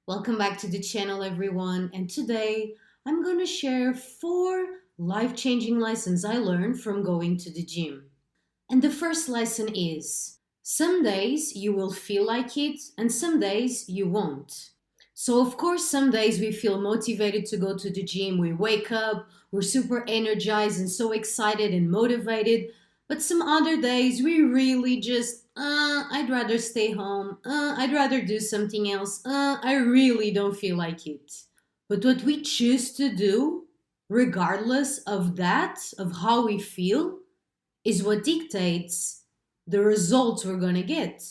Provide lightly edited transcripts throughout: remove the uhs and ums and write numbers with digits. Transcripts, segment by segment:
Welcome back to the channel, everyone. And today I'm going to share 4 life-changing lessons I learned from going to the gym. And the first lesson is some days you will feel like it, and some days you won't. So, of course, some days we feel motivated to go to the gym. We wake up, we're super energized and so excited and motivated. But some other days we really just, I'd rather stay home. I'd rather do something else. I really don't feel like it. But what we choose to do, regardless of that, of how we feel, is what dictates the results we're going to get.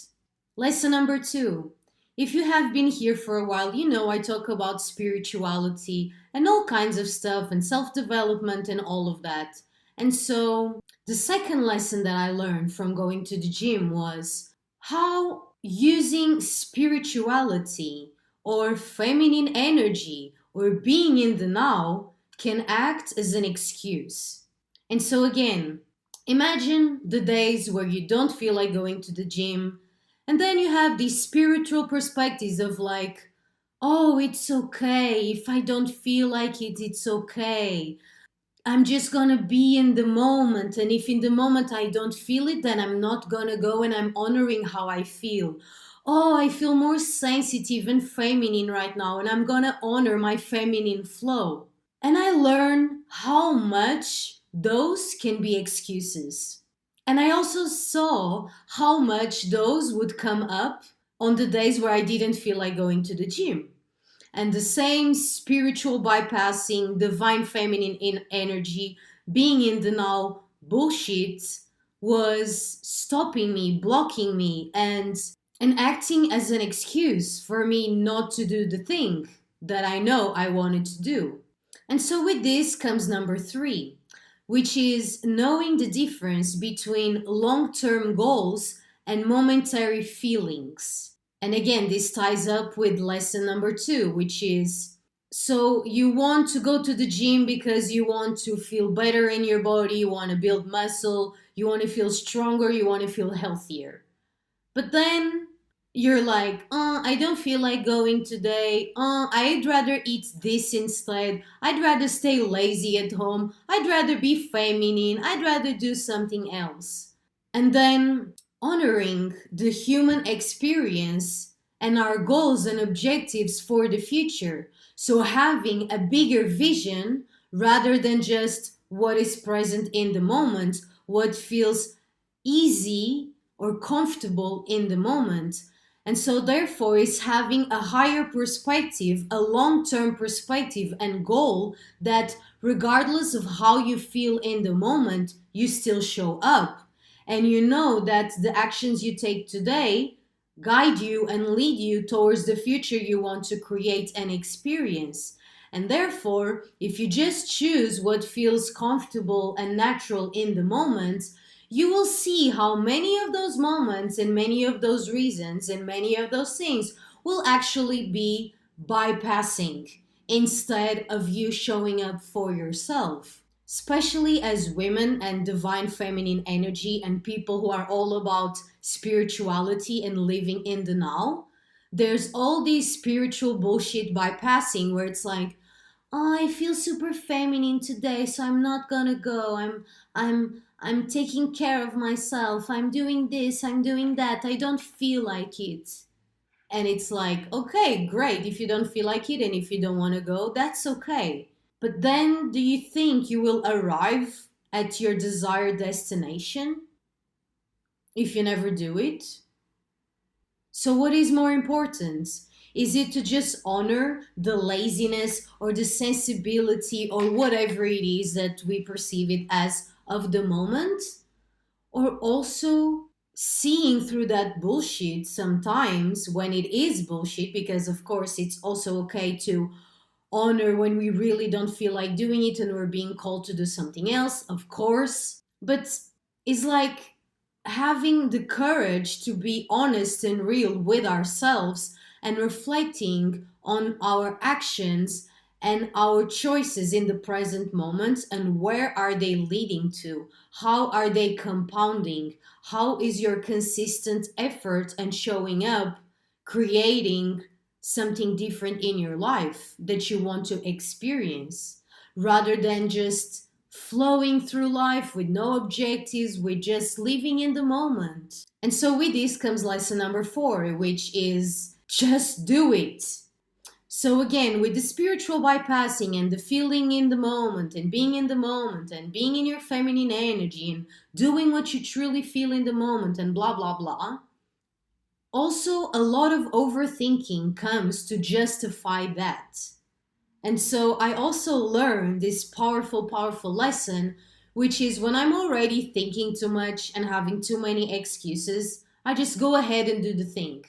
Lesson number 2. If you have been here for a while, you know I talk about spirituality and all kinds of stuff and self development and all of that. And so, the second lesson that I learned from going to the gym was how using spirituality or feminine energy or being in the now can act as an excuse. And so, again, imagine the days where you don't feel like going to the gym, and then you have these spiritual perspectives of like, oh, it's okay. If I don't feel like it, it's okay. I'm just gonna be in the moment. And if in the moment I don't feel it, then I'm not gonna go and I'm honoring how I feel. Oh, I feel more sensitive and feminine right now, and I'm gonna honor my feminine flow. And I learn how much those can be excuses. And I also saw how much those would come up on the days where I didn't feel like going to the gym. And the same spiritual bypassing, divine feminine energy, being in the now bullshit was stopping me, blocking me, and acting as an excuse for me not to do the thing that I know I wanted to do. And so with this comes number 3, which is knowing the difference between long-term goals and momentary feelings. And again, this ties up with lesson number 2, which is so you want to go to the gym because you want to feel better in your body, you want to build muscle, you want to feel stronger, you want to feel healthier. But then you're like, I don't feel like going today. I'd rather eat this instead. I'd rather stay lazy at home. I'd rather be feminine. I'd rather do something else. And then honoring the human experience and our goals and objectives for the future. So having a bigger vision rather than just what is present in the moment, what feels easy or comfortable in the moment. And so, therefore, it's having a higher perspective, a long term perspective and goal that, regardless of how you feel in the moment, you still show up. And you know that the actions you take today guide you and lead you towards the future you want to create and experience. And therefore, if you just choose what feels comfortable and natural in the moment, you will see how many of those moments and many of those reasons and many of those things will actually be bypassing instead of you showing up for yourself. Especially as women and divine feminine energy and people who are all about spirituality and living in the now, there's all these spiritual bullshit bypassing where it's like, oh, I feel super feminine today, so I'm not gonna go. I'm taking care of myself. I'm doing this, I'm doing that. I don't feel like it. And it's like, okay, great. If you don't feel like it and if you don't want to go, that's okay. But then do you think you will arrive at your desired destination if you never do it? So, what is more important? Is it to just honor the laziness or the sensibility or whatever it is that we perceive it as of the moment? Or also seeing through that bullshit sometimes when it is bullshit, because of course it's also okay to honor when we really don't feel like doing it and we're being called to do something else, of course. But it's like having the courage to be honest and real with ourselves and reflecting on our actions and our choices in the present moment and where are they leading to? How are they compounding? How is your consistent effort and showing up creating something different in your life that you want to experience, rather than just flowing through life with no objectives, with just living in the moment. And so, with this comes lesson number 4, which is just do it. So, again, with the spiritual bypassing and the feeling in the moment and being in the moment and being in your feminine energy and doing what you truly feel in the moment and blah, blah, blah. Also, a lot of overthinking comes to justify that. And so I also learned this powerful, powerful lesson, which is when I'm already thinking too much and having too many excuses, I just go ahead and do the thing.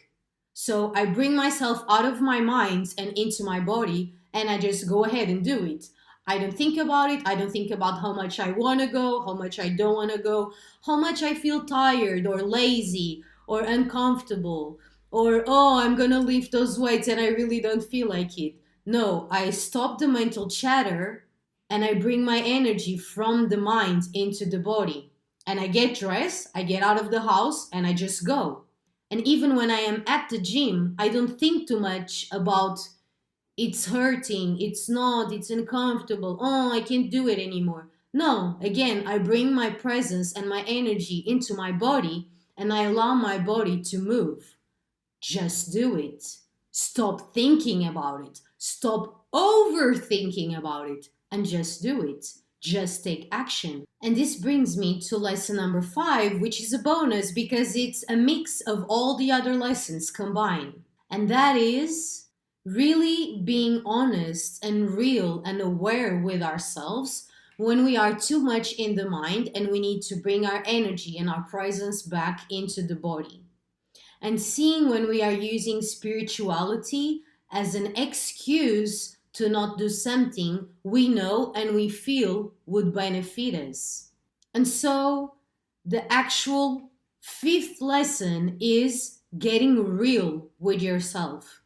So I bring myself out of my mind and into my body, and I just go ahead and do it. I don't think about it. I don't think about how much I want to go, how much I don't want to go, how much I feel tired or lazy or uncomfortable, or oh, I'm going to lift those weights and I really don't feel like it. No, I stop the mental chatter and I bring my energy from the mind into the body. And I get dressed, I get out of the house, and I just go. And even when I am at the gym, I don't think too much about it's hurting, it's not, it's uncomfortable, oh, I can't do it anymore. No, again, I bring my presence and my energy into my body and I allow my body to move. Just do it. Stop thinking about it. Stop overthinking about it and just do it. Just take action. And this brings me to lesson number 5, which is a bonus because it's a mix of all the other lessons combined. And that is really being honest and real and aware with ourselves when we are too much in the mind and we need to bring our energy and our presence back into the body. And seeing when we are using spirituality as an excuse to not do something we know and we feel would benefit us. And so the actual 5th lesson is getting real with yourself.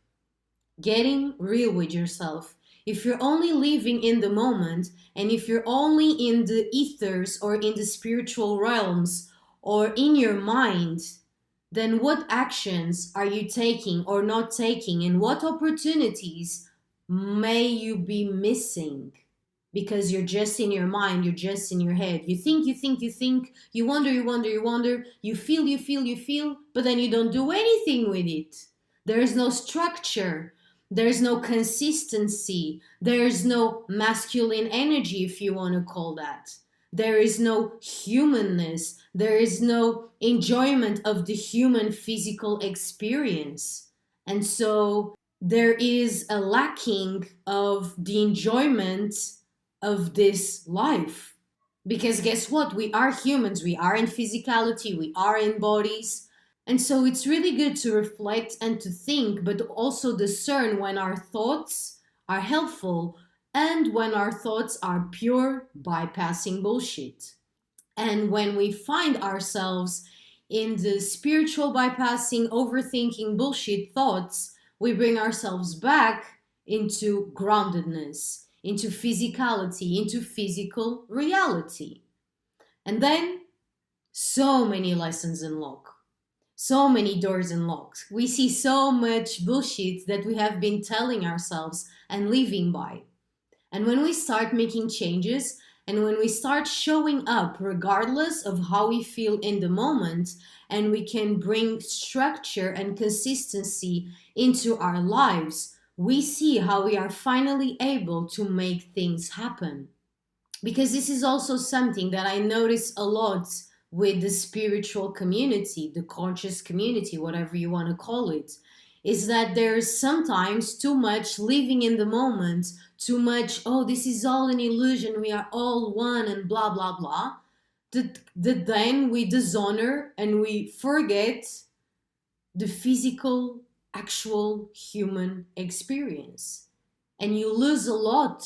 Getting real with yourself. If you're only living in the moment and if you're only in the ethers or in the spiritual realms or in your mind, then what actions are you taking or not taking, and what opportunities may you be missing? Because you're just in your mind, you're just in your head. You think, you wonder, you feel, but then you don't do anything with it. There is no structure. There's no consistency. There's no masculine energy, if you want to call that. There is no humanness. There is no enjoyment of the human physical experience. And so there is a lacking of the enjoyment of this life. Because guess what? We are humans. We are in physicality. We are in bodies. And so it's really good to reflect and to think, but also discern when our thoughts are helpful and when our thoughts are pure bypassing bullshit. And when we find ourselves in the spiritual bypassing, overthinking bullshit thoughts, we bring ourselves back into groundedness, into physicality, into physical reality. And then so many lessons unlock. So many doors unlocked. We see so much bullshit that we have been telling ourselves and living by. And when we start making changes and when we start showing up regardless of how we feel in the moment, and we can bring structure and consistency into our lives, we see how we are finally able to make things happen. Because this is also something that I notice a lot with the spiritual community, the conscious community, whatever you want to call it, is that there's sometimes too much living in the moment, too much, oh, this is all an illusion, we are all one, and blah, blah, blah, that then we dishonor and we forget the physical, actual human experience. And you lose a lot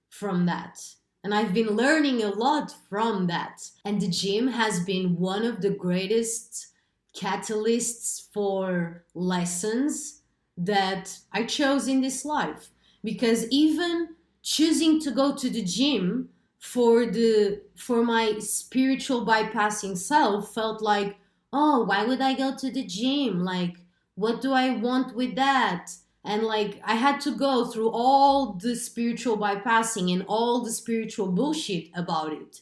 from that. And I've been learning a lot from that. And the gym has been one of the greatest catalysts for lessons that I chose in this life. Because even choosing to go to the gym for my spiritual bypassing self felt like, oh, why would I go to the gym? Like, what do I want with that? And like I had to go through all the spiritual bypassing and all the spiritual bullshit about it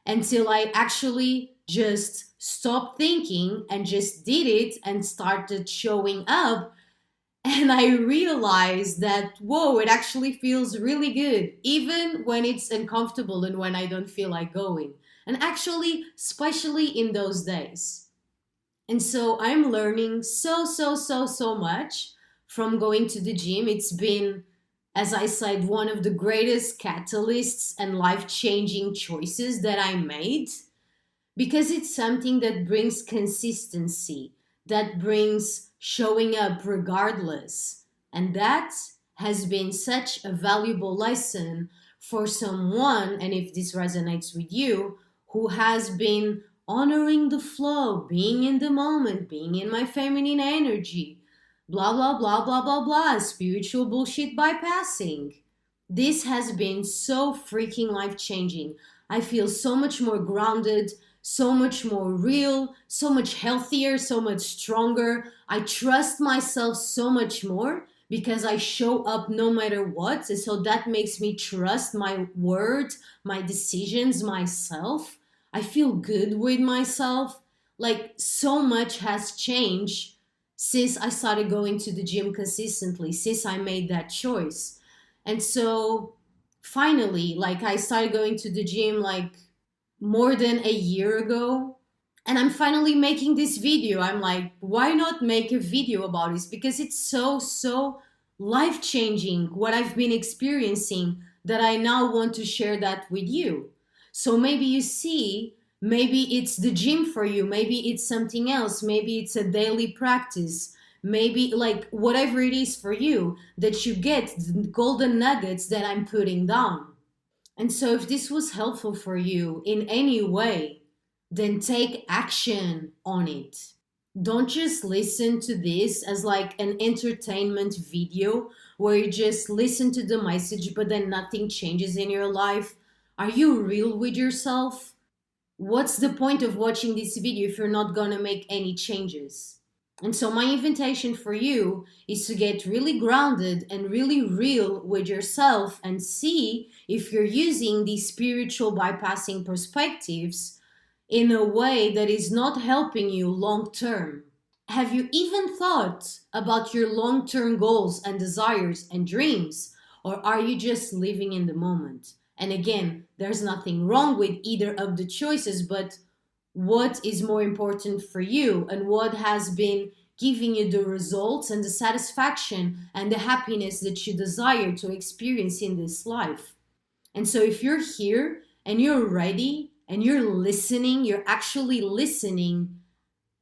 until I actually just stopped thinking and just did it and started showing up. And I realized that, whoa, it actually feels really good, even when it's uncomfortable and when I don't feel like going. And actually, especially in those days. And so I'm learning so much from going to the gym. It's been, as I said, one of the greatest catalysts and life changing choices that I made because it's something that brings consistency, that brings showing up regardless. And that has been such a valuable lesson for someone, and if this resonates with you, who has been honoring the flow, being in the moment, being in my feminine energy, blah, blah, blah, blah, blah, blah, spiritual bullshit bypassing. This has been so freaking life changing. I feel so much more grounded, so much more real, so much healthier, so much stronger. I trust myself so much more because I show up no matter what. And so that makes me trust my words, my decisions, myself. I feel good with myself. Like so much has changed since I started going to the gym consistently, since I made that choice. And so finally, like I started going to the gym like more than a year ago. And I'm finally making this video. I'm like, why not make a video about this? Because it's so life changing what I've been experiencing that I now want to share that with you. So maybe you see, maybe it's the gym for you, maybe it's something else, maybe it's a daily practice, maybe like whatever it is for you, that you get the golden nuggets that I'm putting down. And so, if this was helpful for you in any way, then take action on it. Don't just listen to this as like an entertainment video where you just listen to the message but then nothing changes in your life. Are you real with yourself? What's the point of watching this video if you're not gonna make any changes? And so, my invitation for you is to get really grounded and really real with yourself and see if you're using these spiritual bypassing perspectives in a way that is not helping you long term. Have you even thought about your long term goals and desires and dreams? Or are you just living in the moment? And again, there's nothing wrong with either of the choices, but what is more important for you and what has been giving you the results and the satisfaction and the happiness that you desire to experience in this life. And so if you're here and you're ready and you're listening, you're actually listening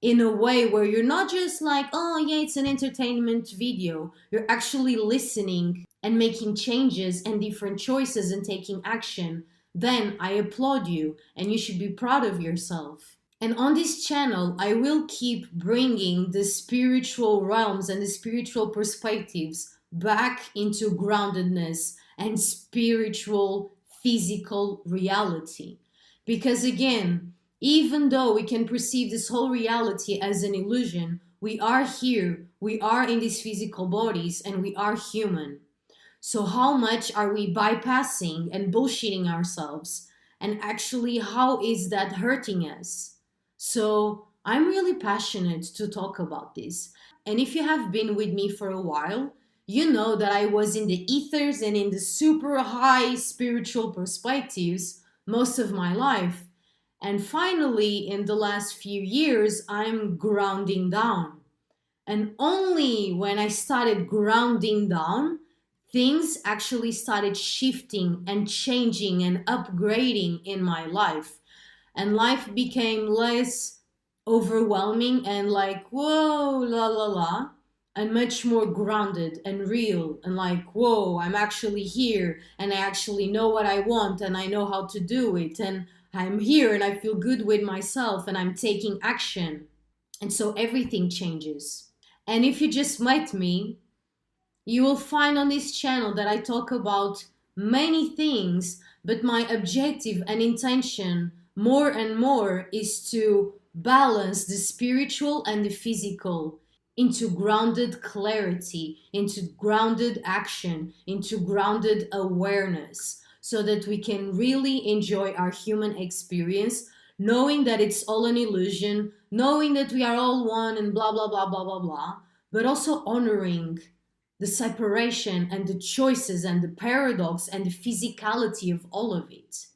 in a way where you're not just like, oh yeah, it's an entertainment video. You're actually listening and making changes and different choices and taking action, then I applaud you and you should be proud of yourself. And on this channel, I will keep bringing the spiritual realms and the spiritual perspectives back into groundedness and spiritual physical reality. Because again, even though we can perceive this whole reality as an illusion, we are here, we are in these physical bodies, and we are human. So how much are we bypassing and bullshitting ourselves? And actually, how is that hurting us? So I'm really passionate to talk about this. And if you have been with me for a while, you know that I was in the ethers and in the super high spiritual perspectives most of my life. And finally, in the last few years, I'm grounding down. And only when I started grounding down, things actually started shifting and changing and upgrading in my life. And life became less overwhelming and like, whoa, la la la, and much more grounded and real and like, whoa, I'm actually here and I actually know what I want and I know how to do it. And I'm here and I feel good with myself and I'm taking action. And so everything changes. And if you just met me, you will find on this channel that I talk about many things, but my objective and intention more and more is to balance the spiritual and the physical into grounded clarity, into grounded action, into grounded awareness, so that we can really enjoy our human experience, knowing that it's all an illusion, knowing that we are all one and blah, blah, blah, blah, blah, blah, but also honoring the separation and the choices and the paradox and the physicality of all of it.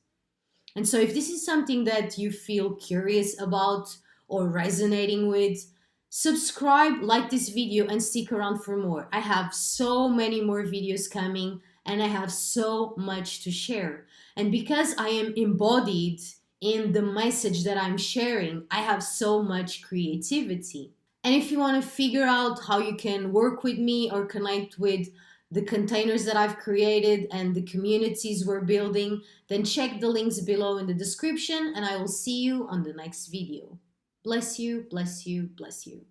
And so, if this is something that you feel curious about or resonating with, subscribe, like this video, and stick around for more. I have so many more videos coming and I have so much to share. And because I am embodied in the message that I'm sharing, I have so much creativity. And if you want to figure out how you can work with me or connect with the containers that I've created and the communities we're building, then check the links below in the description and I will see you on the next video. Bless you, bless you, bless you.